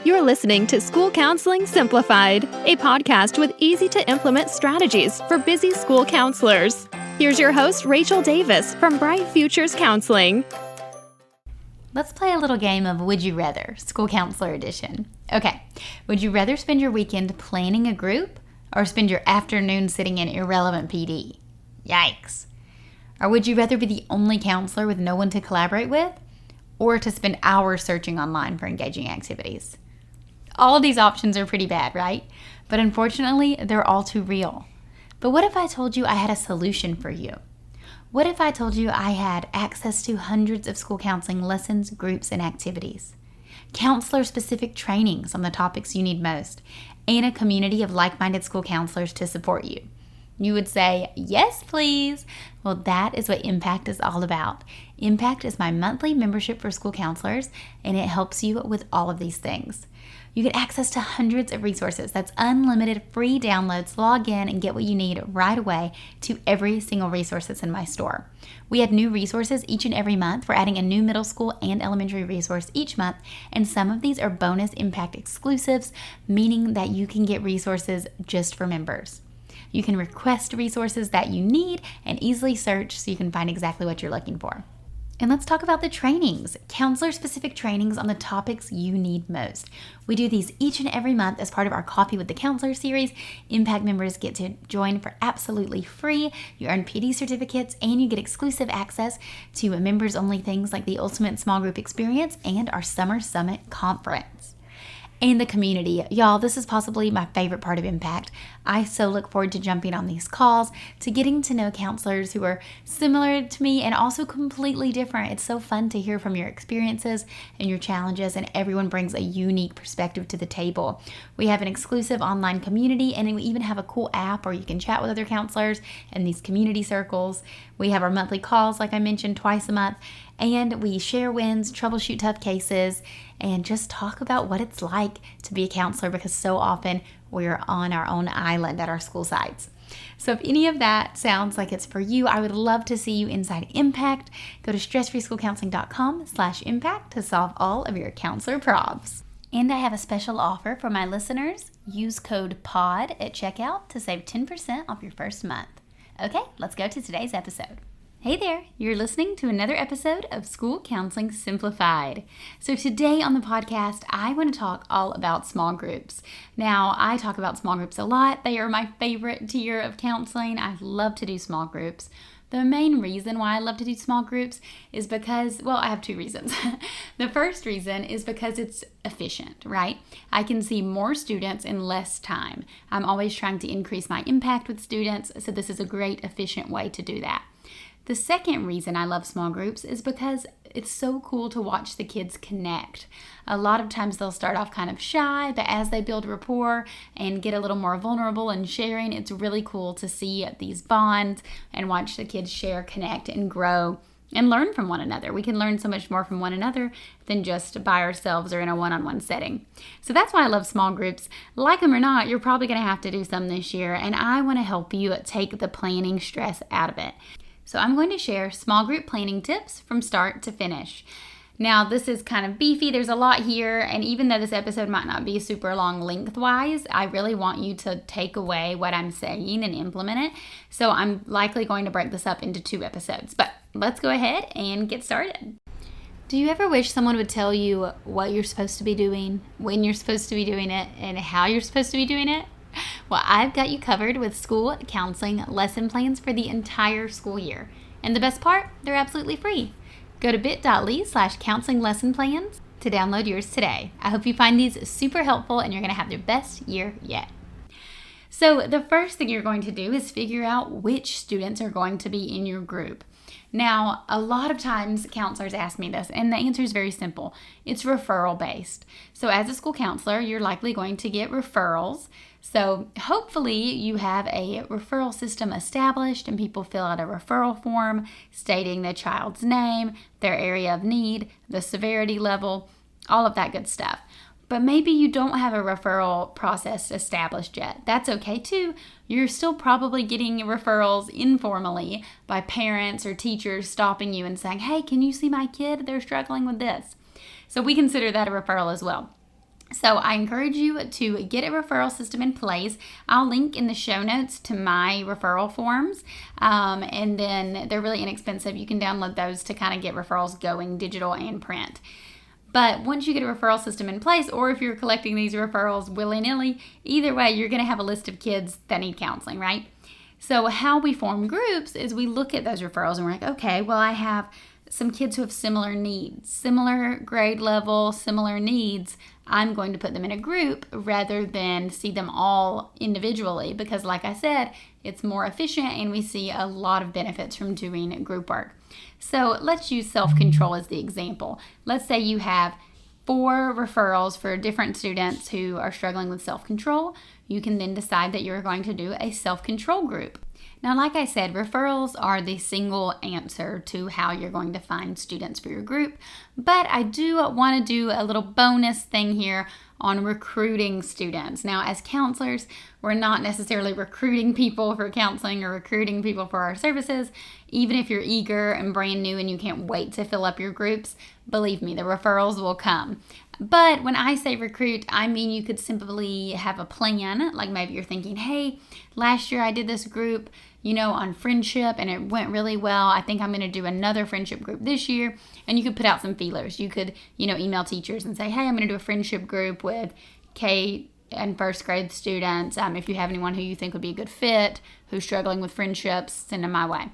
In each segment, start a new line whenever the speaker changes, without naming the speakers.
You're listening to School Counseling Simplified, a podcast with easy-to-implement strategies for busy school counselors. Here's your host, Rachel Davis from Bright Futures Counseling.
Let's play a little game of Would You Rather, School Counselor Edition. Okay, would you rather spend your weekend planning a group or spend your afternoon sitting in irrelevant PD? Yikes. Or would you rather be the only counselor with no one to collaborate with, or to spend hours searching online for engaging activities? All of these options are pretty bad, right? But unfortunately, they're all too real. But what if I told you I had a solution for you? What if I told you I had access to hundreds of school counseling lessons, groups, and activities, counselor-specific trainings on the topics you need most, and a community of like-minded school counselors to support you? You would say, yes, please. Well, that is what Impact is all about. Impact is my monthly membership for school counselors, and it helps you with all of these things. You get access to hundreds of resources. That's unlimited free downloads. Log in and get what you need right away to every single resource that's in my store. We add new resources each and every month. We're adding a new middle school and elementary resource each month, and some of these are bonus Impact exclusives, meaning that you can get resources just for members. You can request resources that you need and easily search so you can find exactly what you're looking for. And let's talk about the trainings, counselor-specific trainings on the topics you need most. We do these each and every month as part of our Coffee with the Counselor series. Impact members get to join for absolutely free. You earn PD certificates and you get exclusive access to members-only things like the Ultimate Small Group Experience and our Summer Summit Conference. And the community. Y'all, this is possibly my favorite part of Impact. I so look forward to jumping on these calls, to getting to know counselors who are similar to me and also completely different. It's so fun to hear from your experiences and your challenges, and everyone brings a unique perspective to the table. We have an exclusive online community, and we even have a cool app where you can chat with other counselors in these community circles. We have our monthly calls, like I mentioned, twice a month, and we share wins, troubleshoot tough cases, and just talk about what it's like to be a counselor, because so often we're on our own island at our school sites. So if any of that sounds like it's for you, I would love to see you inside Impact. Go to stressfreeschoolcounseling.com/impact to solve all of your counselor problems. And I have a special offer for my listeners. Use code POD at checkout to save 10% off your first month. Okay, let's go to today's episode. Hey there, you're listening to another episode of School Counseling Simplified. So today on the podcast, I want to talk all about small groups. Now, I talk about small groups a lot. They are my favorite tier of counseling. I love to do small groups. The main reason why I love to do small groups is because, well, I have two reasons. The first reason is because it's efficient, right? I can see more students in less time. I'm always trying to increase my impact with students, so this is a great, efficient way to do that. The second reason I love small groups is because it's so cool to watch the kids connect. A lot of times they'll start off kind of shy, but as they build rapport and get a little more vulnerable and sharing, it's really cool to see these bonds and watch the kids share, connect, and grow and learn from one another. We can learn so much more from one another than just by ourselves or in a one-on-one setting. So that's why I love small groups. Like them or not, you're probably going to have to do some this year, and I want to help you take the planning stress out of it. So I'm going to share small group planning tips from start to finish. Now, this is kind of beefy. There's a lot here, and even though this episode might not be super long lengthwise, I really want you to take away what I'm saying and implement it. So I'm likely going to break this up into 2 episodes, but let's go ahead and get started. Do you ever wish someone would tell you what you're supposed to be doing, when you're supposed to be doing it, and how you're supposed to be doing it? Well, I've got you covered with school counseling lesson plans for the entire school year. And the best part, they're absolutely free. Go to bit.ly/counseling lesson plans to download yours today. I hope you find these super helpful and you're going to have your best year yet. So the first thing you're going to do is figure out which students are going to be in your group. Now, a lot of times counselors ask me this, and the answer is very simple. It's referral based. So as a school counselor, you're likely going to get referrals. So hopefully you have a referral system established and people fill out a referral form stating the child's name, their area of need, the severity level, all of that good stuff. But maybe you don't have a referral process established yet. That's okay too. You're still probably getting referrals informally by parents or teachers stopping you and saying, hey, can you see my kid? They're struggling with this. So we consider that a referral as well. So I encourage you to get a referral system in place. I'll link in the show notes to my referral forms. And then they're really inexpensive. You can download those to kind of get referrals going, digital and print. But once you get a referral system in place, or if you're collecting these referrals willy-nilly, either way, you're going to have a list of kids that need counseling, right? So how we form groups is we look at those referrals and we're like, okay, well, I have some kids who have similar needs, similar grade level, similar needs. I'm going to put them in a group rather than see them all individually because, like I said, it's more efficient and we see a lot of benefits from doing group work. So let's use self-control as the example. Let's say you have 4 referrals for different students who are struggling with self-control. You can then decide that you're going to do a self-control group. Now, like I said, referrals are the single answer to how you're going to find students for your group, but I do want to do a little bonus thing here on recruiting students. Now, as counselors, we're not necessarily recruiting people for counseling or recruiting people for our services. Even if you're eager and brand new and you can't wait to fill up your groups, believe me, the referrals will come. But when I say recruit, I mean you could simply have a plan. Like maybe you're thinking, hey, last year I did this group, on friendship and it went really well. I think I'm going to do another friendship group this year. And you could put out some feelers. You could, email teachers and say, hey, I'm going to do a friendship group with K and first grade students. If you have anyone who you think would be a good fit, who's struggling with friendships, send them my way.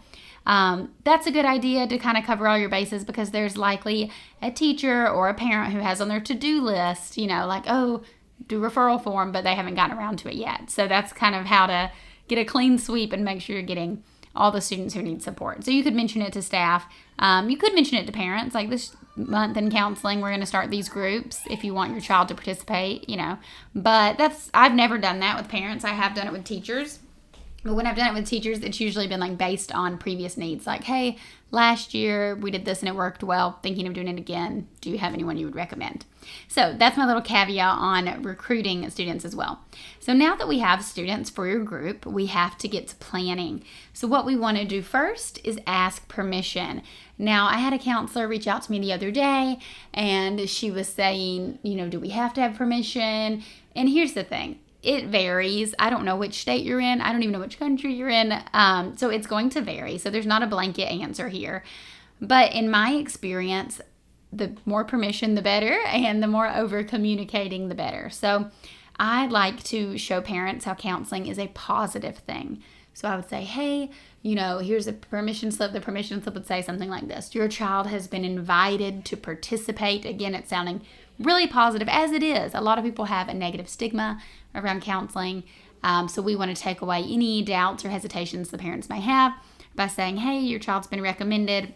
That's a good idea to kind of cover all your bases because there's likely a teacher or a parent who has on their to-do list, like, oh, do referral form, but they haven't gotten around to it yet. So that's kind of how to get a clean sweep and make sure you're getting all the students who need support. So you could mention it to staff. You could mention it to parents, like this month in counseling, we're going to start these groups if you want your child to participate, But I've never done that with parents. I have done it with teachers. But when I've done it with teachers, it's usually been like based on previous needs. Like, hey, last year we did this and it worked well. Thinking of doing it again. Do you have anyone you would recommend? So that's my little caveat on recruiting students as well. So now that we have students for your group, we have to get to planning. So what we want to do first is ask permission. Now, I had a counselor reach out to me the other day and she was saying, do we have to have permission? And here's the thing. It varies. I don't know which state you're in. I don't even know which country you're in. So it's going to vary. So there's not a blanket answer here. But in my experience, the more permission, the better. And the more over communicating, the better. So I like to show parents how counseling is a positive thing. So I would say, hey, here's a permission slip. The permission slip would say something like this. Your child has been invited to participate. Again, it's sounding really positive, as it is. A lot of people have a negative stigma around counseling. So we want to take away any doubts or hesitations the parents may have by saying, hey, your child's been recommended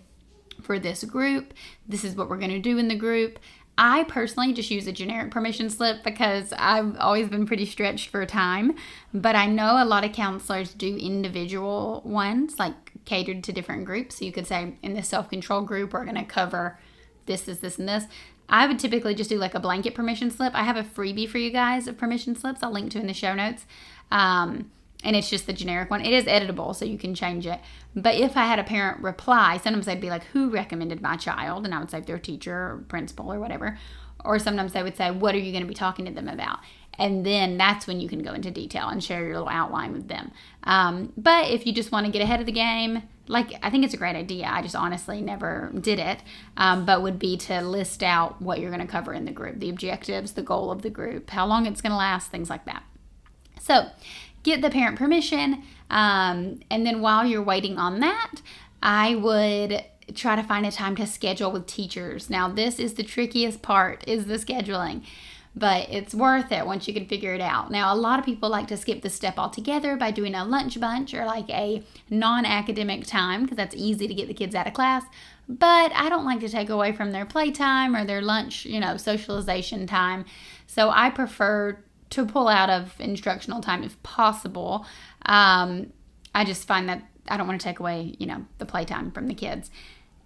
for this group. This is what we're going to do in the group. I personally just use a generic permission slip because I've always been pretty stretched for time. But I know a lot of counselors do individual ones, like catered to different groups. So you could say, in this self-control group, we're going to cover this, and this. I would typically just do like a blanket permission slip. I have a freebie for you guys of permission slips I'll link to in the show notes. And it's just the generic one. It is editable, so you can change it. But if I had a parent reply, sometimes they'd be like, who recommended my child? And I would say their teacher or principal or whatever. Or sometimes they would say, what are you going to be talking to them about? And then that's when you can go into detail and share your little outline with them. But if you just want to get ahead of the game, I think it's a great idea. I just honestly never did it, but would be to list out what you're going to cover in the group, the objectives, the goal of the group, how long it's going to last, things like that. So get the parent permission, and then while you're waiting on that, I would try to find a time to schedule with teachers. Now, this is the trickiest part, is the scheduling. But it's worth it once you can figure it out. Now, a lot of people like to skip this step altogether by doing a lunch bunch or like a non-academic time because that's easy to get the kids out of class. But I don't like to take away from their playtime or their lunch, socialization time. So I prefer to pull out of instructional time if possible. I just find that I don't want to take away, the playtime from the kids.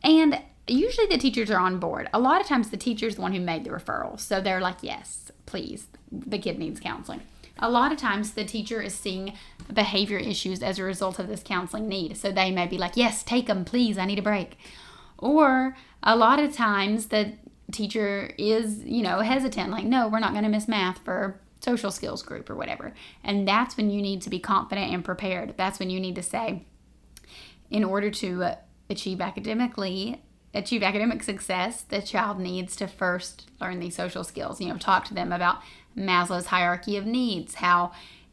And usually the teachers are on board. A lot of times the teacher's the one who made the referral. So they're like, yes, please, the kid needs counseling. A lot of times the teacher is seeing behavior issues as a result of this counseling need. So they may be like, yes, take them, please, I need a break. Or a lot of times the teacher is, hesitant, like, no, we're not going to miss math for social skills group or whatever. And that's when you need to be confident and prepared. That's when you need to say, in order to achieve academic success, the child needs to first learn these social skills. Talk to them about Maslow's hierarchy of needs, how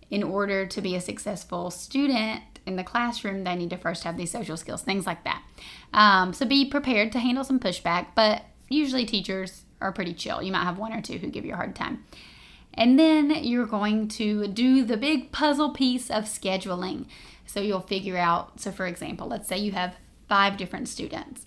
in order to be a successful student in the classroom, they need to first have these social skills, things like that. So be prepared to handle some pushback, but usually teachers are pretty chill. You might have one or two who give you a hard time. And then you're going to do the big puzzle piece of scheduling. So you'll figure out, so for example, let's say you have 5 different students.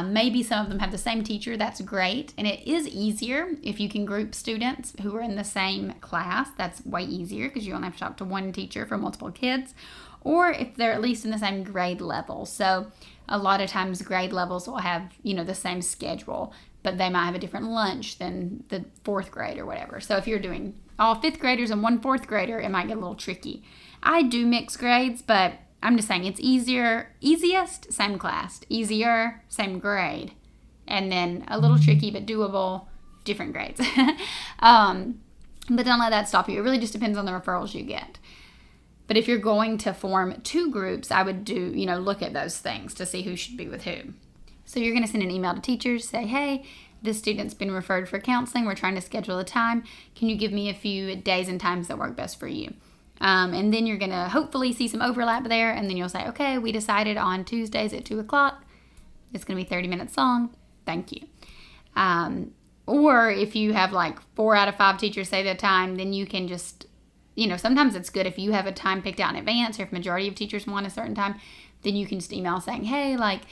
Maybe some of them have the same teacher. That's great. And it is easier if you can group students who are in the same class. That's way easier because you only have to talk to one teacher for multiple kids. Or if they're at least in the same grade level. So a lot of times grade levels will have, the same schedule, but they might have a different lunch than the 4th grade or whatever. So if you're doing all 5th graders and one 4th grader, it might get a little tricky. I do mixed grades, but I'm just saying it's easiest, same class, easier, same grade, and then a little tricky but doable, different grades. But don't let that stop you. It really just depends on the referrals you get. But if you're going to form 2 groups, I would look at those things to see who should be with who. So you're going to send an email to teachers, say, hey, this student's been referred for counseling. We're trying to schedule a time. Can you give me a few days and times that work best for you? And then you're going to hopefully see some overlap there. And then you'll say, okay, we decided on Tuesdays at 2 o'clock. It's going to be 30 minutes long. Thank you. Or if you have like 4 out of 5 teachers say that time, then you can just, sometimes it's good if you have a time picked out in advance, or if majority of teachers want a certain time, then you can just email saying, hey, like,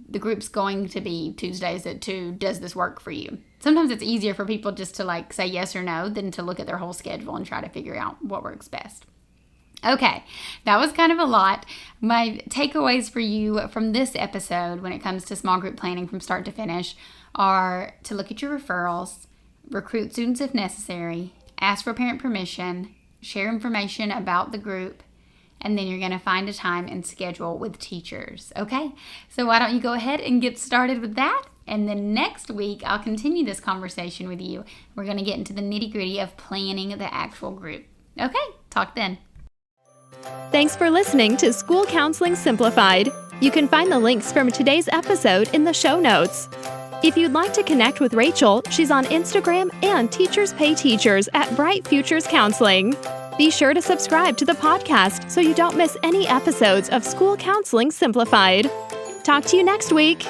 the group's going to be Tuesdays at 2. Does this work for you? Sometimes it's easier for people just to say yes or no than to look at their whole schedule and try to figure out what works best. Okay, that was kind of a lot. My takeaways for you from this episode when it comes to small group planning from start to finish are to look at your referrals, recruit students if necessary, ask for parent permission, share information about the group, and then you're going to find a time and schedule with teachers. Okay, so why don't you go ahead and get started with that? And then next week, I'll continue this conversation with you. We're going to get into the nitty-gritty of planning the actual group. Okay, talk then.
Thanks for listening to School Counseling Simplified. You can find the links from today's episode in the show notes. If you'd like to connect with Rachel, she's on Instagram and Teachers Pay Teachers at Bright Futures Counseling. Be sure to subscribe to the podcast so you don't miss any episodes of School Counseling Simplified. Talk to you next week.